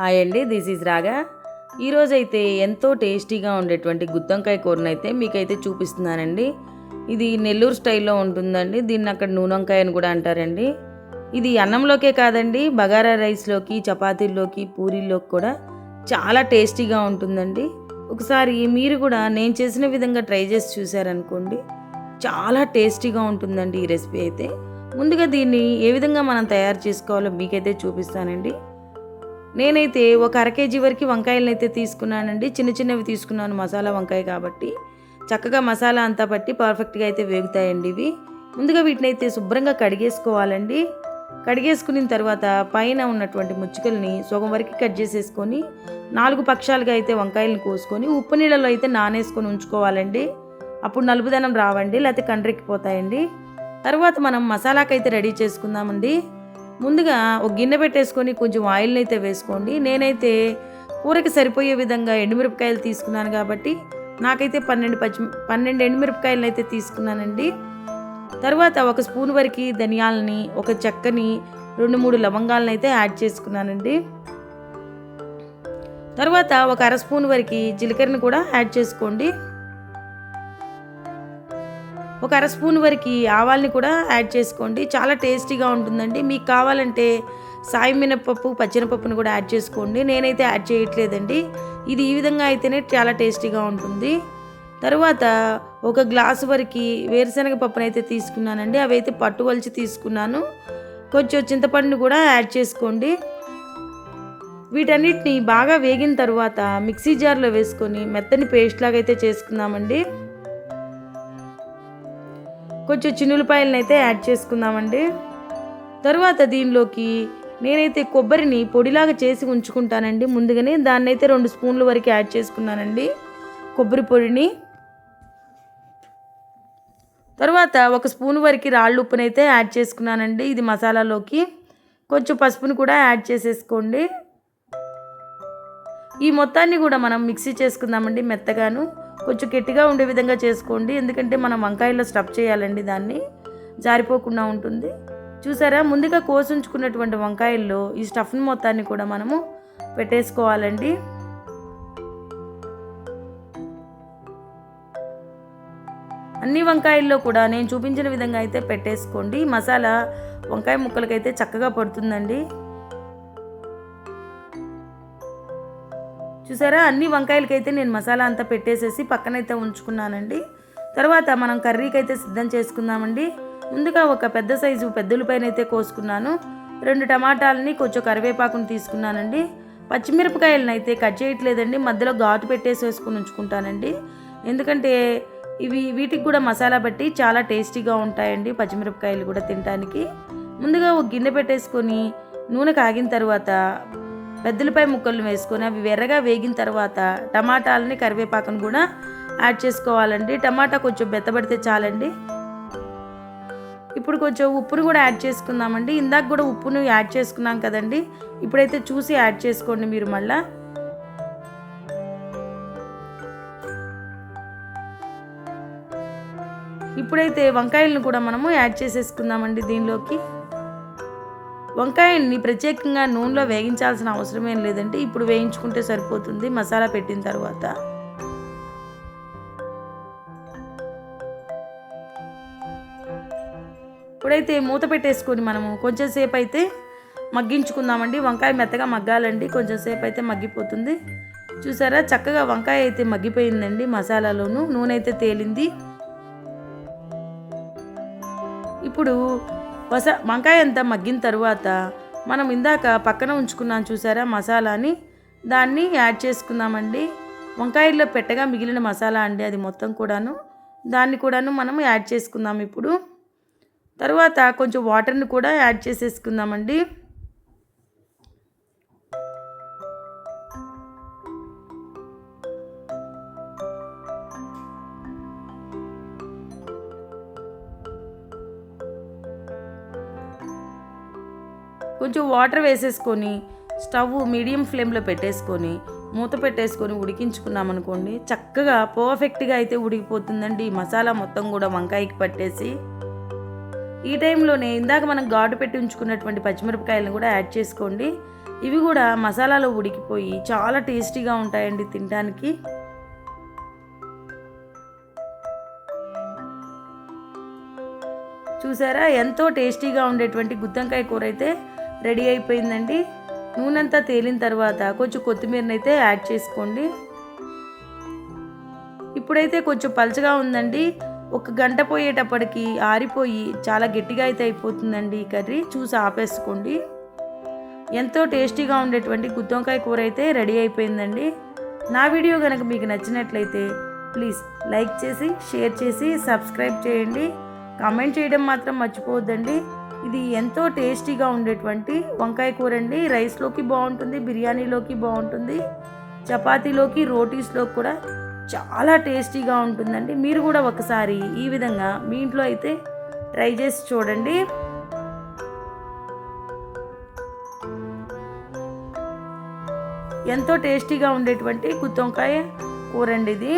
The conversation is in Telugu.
హాయ్ అండి, దిస్ ఈజ్ రాగా. ఈరోజైతే ఎంతో టేస్టీగా ఉండేటువంటి గుత్తొంకాయ కూరనైతే మీకైతే చూపిస్తున్నానండి. ఇది నెల్లూరు స్టైల్లో ఉంటుందండి. దీన్ని అక్కడ నూనెంకాయ అని కూడా అంటారండి. ఇది అన్నంలోకే కాదండి, బగారా రైస్లోకి, చపాతీల్లోకి, పూరీల్లోకి కూడా చాలా టేస్టీగా ఉంటుందండి. ఒకసారి మీరు కూడా నేను చేసిన విధంగా ట్రై చేసి చూసారనుకోండి, చాలా టేస్టీగా ఉంటుందండి ఈ రెసిపీ అయితే. ముందుగా దీన్ని ఏ విధంగా మనం తయారు చేసుకోవాలో మీకైతే చూపిస్తానండి. నేనైతే ఒక అర కేజీ వరకు వంకాయలను అయితే తీసుకున్నానండి. చిన్న చిన్నవి తీసుకున్నాను, మసాలా వంకాయ కాబట్టి చక్కగా మసాలా అంతా పట్టి పర్ఫెక్ట్గా అయితే వేగుతాయండి ఇవి. ముందుగా వీటిని అయితే శుభ్రంగా కడిగేసుకోవాలండి. కడిగేసుకున్న తర్వాత పైన ఉన్నటువంటి ముచ్చుకల్ని సగం వరకు కట్ చేసేసుకొని 4 పక్షాలుగా అయితే వంకాయలను కోసుకొని ఉప్పు నీళ్ళలో అయితే నానేసుకొని ఉంచుకోవాలండి. అప్పుడు నలుపుదనం రావండి, లేకపోతే కండ్రెక్కిపోతాయండి. తర్వాత మనం మసాలాకైతే రెడీ చేసుకుందామండి. ముందుగా ఒక గిన్నె పెట్టేసుకొని కొంచెం ఆయిల్ని అయితే వేసుకోండి. నేనైతే కూరకి సరిపోయే విధంగా ఎండుమిరపకాయలు తీసుకున్నాను కాబట్టి నాకైతే 12 ఎండుమిరపకాయలను అయితే తీసుకున్నానండి. తర్వాత ఒక స్పూన్ వరకు ధనియాలని, ఒక చెక్కని, 2-3 లవంగాలను అయితే యాడ్ చేసుకున్నానండి. తర్వాత ఒక అర స్పూన్ వరకు జీలకర్రని కూడా యాడ్ చేసుకోండి. ఒక అర స్పూన్ వరకు ఆవాల్ని కూడా యాడ్ చేసుకోండి. చాలా టేస్టీగా ఉంటుందండి. మీకు కావాలంటే సాయి మినపప్పు, పచ్చెనపప్పును కూడా యాడ్ చేసుకోండి. నేనైతే యాడ్ చేయట్లేదండి. ఇది ఈ విధంగా అయితేనే చాలా టేస్టీగా ఉంటుంది. తర్వాత ఒక గ్లాసు వరకు వేరుశనగ పప్పును అయితే తీసుకున్నానండి. అవి అయితే పట్టు వలిచి తీసుకున్నాను. కొంచెం చింతపండుని కూడా యాడ్ చేసుకోండి. వీటన్నిటిని బాగా వేగిన తర్వాత మిక్సీ జార్లో వేసుకొని మెత్తని పేస్ట్ లాగా అయితే చేసుకుందామండి. కొంచెం చిన్నులపాయలను అయితే యాడ్ చేసుకుందామండి. తర్వాత దీనిలోకి నేనైతే కొబ్బరిని పొడిలాగా చేసి ఉంచుకుంటానండి ముందుగానే. దాన్ని అయితే 2 స్పూన్ల వరకు యాడ్ చేసుకున్నానండి, కొబ్బరి పొడిని. తర్వాత ఒక స్పూన్ వరకు రాళ్ళు ఉప్పునైతే యాడ్ చేసుకున్నానండి ఇది మసాలాలోకి. కొంచెం పసుపుని కూడా యాడ్ చేసేసుకోండి. ఈ మొత్తాన్ని కూడా మనం మిక్సీ చేసుకుందామండి మెత్తగాను. కొంచెం గట్టిగా ఉండే విధంగా చేసుకోండి, ఎందుకంటే మనం వంకాయల్లో స్టఫ్ చేయాలండి, దాన్ని జారిపోకుండా ఉంటుంది. చూసారా, ముందుగా కోసుంచుకున్నటువంటి వంకాయల్లో ఈ స్టఫ్ని మొత్తాన్ని కూడా మనము పెట్టేసుకోవాలండి. అన్ని వంకాయల్లో కూడా నేను చూపించిన విధంగా అయితే పెట్టేసుకోండి. మసాలా వంకాయ ముక్కలకైతే చక్కగా పడుతుందండి. చూసారా, అన్ని వంకాయలకైతే నేను మసాలా అంతా పెట్టేసేసి పక్కనైతే ఉంచుకున్నానండి. తర్వాత మనం కర్రీకి అయితే సిద్ధం చేసుకుందామండి. ముందుగా ఒక పెద్ద సైజు పెద్దలపైన అయితే కోసుకున్నాను. 2 టమాటాలని, కొంచెం కరివేపాకుని తీసుకున్నానండి. పచ్చిమిరపకాయలను అయితే కట్ చేయట్లేదండి, మధ్యలో ఘాటు పెట్టేసి వేసుకుని ఉంచుకుంటానండి. ఎందుకంటే వీటికి కూడా మసాలా బట్టి చాలా టేస్టీగా ఉంటాయండి పచ్చిమిరపకాయలు కూడా తినడానికి. ముందుగా ఒక గిన్నె పెట్టేసుకొని నూనె కాగిన తర్వాత పెద్దలపై ముక్కలను వేసుకొని అవి ఎర్రగా వేగిన తర్వాత టమాటాలని, కరివేపాకును కూడా యాడ్ చేసుకోవాలండి. టమాటా కొంచెం బెత్తబడితే చాలండి. ఇప్పుడు కొంచెం ఉప్పును కూడా యాడ్ చేసుకుందామండి. ఇందాక కూడా ఉప్పును యాడ్ చేసుకున్నాం కదండి, ఇప్పుడైతే చూసి యాడ్ చేసుకోండి మీరు మళ్ళా. ఇప్పుడైతే వంకాయలను కూడా మనము యాడ్ చేసేసుకుందామండి దీనిలోకి. వంకాయల్ని ప్రత్యేకంగా నూనెలో వేగించాల్సిన అవసరం ఏం లేదండి, ఇప్పుడు వేయించుకుంటే సరిపోతుంది మసాలా పెట్టిన తర్వాత. ఇప్పుడైతే మూత పెట్టేసుకొని మనము కొంచెం సేపు అయితే మగ్గించుకుందామండి. వంకాయ మెత్తగా మగ్గాలండి, కొంచెం సేపు అయితే మగ్గిపోతుంది. చూసారా, చక్కగా వంకాయ అయితే మగ్గిపోయిందండి మసాలాలోను, నూనె అయితే తేలింది. ఇప్పుడు వంకాయ అంతా మగ్గిన తర్వాత మనం ఇందాక పక్కన ఉంచుకున్నాం చూసారా మసాలాని, దాన్ని యాడ్ చేసుకుందామండి. వంకాయల్లో పెట్టగా మిగిలిన మసాలా అండి అది మొత్తం కూడాను, దాన్ని కూడాను మనం యాడ్ చేసుకుందాం ఇప్పుడు. తర్వాత కొంచెం వాటర్ని కూడా యాడ్ చేసేసుకుందామండి. కొంచెం వాటర్ వేసేసుకొని స్టవ్ మీడియం ఫ్లేమ్లో పెట్టేసుకొని మూత పెట్టేసుకొని ఉడికించుకున్నాం అనుకోండి, చక్కగా పర్ఫెక్ట్గా అయితే ఉడికిపోతుందండి ఈ మసాలా మొత్తం కూడా వంకాయకి పట్టేసి. ఈ టైంలోనే ఇందాక మనం ఘాటు పెట్టి ఉంచుకున్నటువంటి పచ్చిమిరపకాయలను కూడా యాడ్ చేసుకోండి. ఇవి కూడా మసాలాలో ఉడికిపోయి చాలా టేస్టీగా ఉంటాయండి తినడానికి. చూసారా, ఎంతో టేస్టీగా ఉండేటువంటి గుత్తొంకాయ కూర అయితే రెడీ అయిపోయిందండి. నూనెంతా తేలిన తర్వాత కొంచెం కొత్తిమీరని అయితే యాడ్ చేసుకోండి. ఇప్పుడైతే కొంచెం పలుచగా ఉందండి. 1 గంట పోయేటప్పటికి ఆరిపోయి చాలా గట్టిగా అయితే అయిపోతుందండి ఈ కర్రీ. చూసి ఆపేసుకోండి. ఎంతో టేస్టీగా ఉండేటువంటి గుత్తొంకాయ కూర అయితే రెడీ అయిపోయిందండి. నా వీడియో కనుక మీకు నచ్చినట్లయితే ప్లీజ్ లైక్ చేసి, షేర్ చేసి, సబ్స్క్రైబ్ చేయండి. కామెంట్ చేయడం మాత్రం మర్చిపోవద్దండి. ఇది ఎంతో టేస్టీగా ఉండేటువంటి వంకాయ కూర అండి. రైస్లోకి బాగుంటుంది, బిర్యానీలోకి బాగుంటుంది, చపాతీలోకి, రోటీస్లోకి కూడా చాలా టేస్టీగా ఉంటుందండి. మీరు కూడా ఒకసారి ఈ విధంగా మీ ఇంట్లో అయితే ట్రై చేసి చూడండి. ఎంతో టేస్టీగా ఉండేటువంటి గుత్తొంకాయ కూర అండి ఇది.